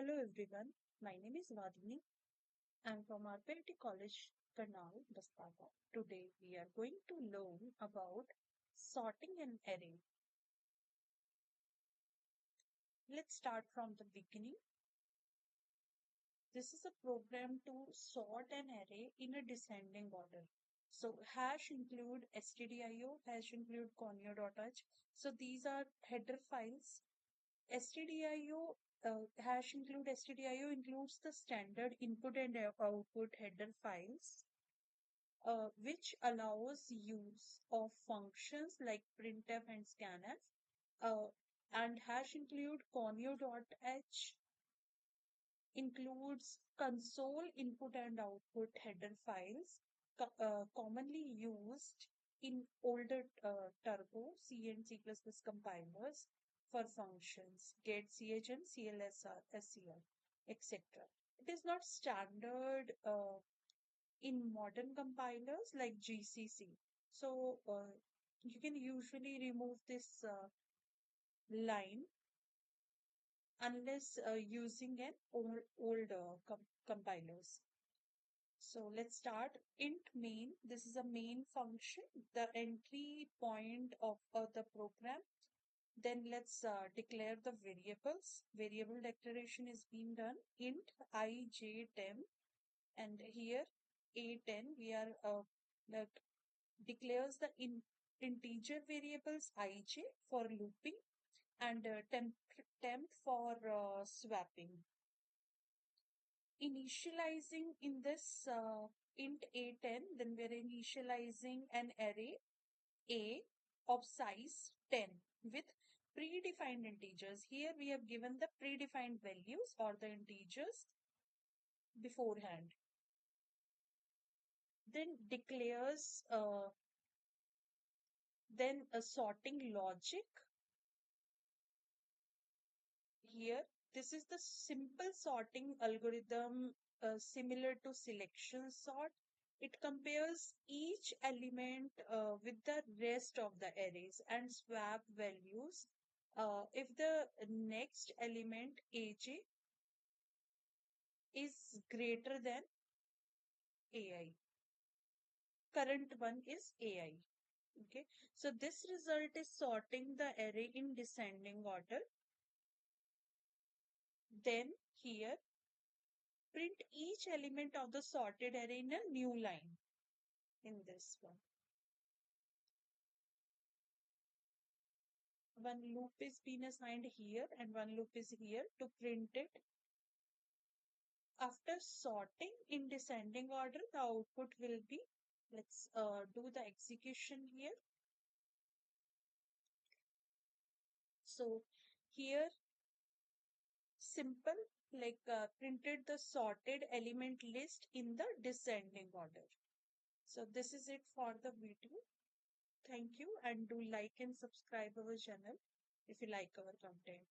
Hello everyone, my name is Vadini. I'm from RPIIT College, Karnal, Plaza. Today we are going to learn about sorting an array. Let's start from the beginning. This is a program to sort an array in a descending order. So hash include stdio, hash include conio.h. So these are header files. Stdio hash include stdio includes the standard input and output header files, which allows use of functions like printf and scanf. And hash include conio.h includes console input and output header files commonly used in older Turbo, C and C++ compilers for functions, get, ch, and clsr, scl, etc. It is not standard in modern compilers like GCC. So you can usually remove this line unless using an old compilers. So let's start. Int main. This is a main function, the entry point of the program. Then let's declare the variables. Variable declaration is being done. Int ij10, and here a10 we are like declares the integer variables ij for looping and temp for swapping. Initializing in this int a10, then we're initializing an array a of size 10 with predefined integers. Here we have given the predefined values or the integers beforehand. Then declares then a sorting logic. Here, this is the simple sorting algorithm similar to selection sort. It compares each element with the rest of the arrays and swap values if the next element aj is greater than ai. Current one is ai. Okay, so this result is sorting the array in descending order. Then here print each element of the sorted array in a new line in this one. One loop is being assigned here and one loop is here to print it. After sorting in descending order, the output will be, let's do the execution here. So here simple like printed the sorted element list in the descending order. So this is it for the video. Thank you, and do like and subscribe our channel if you like our content.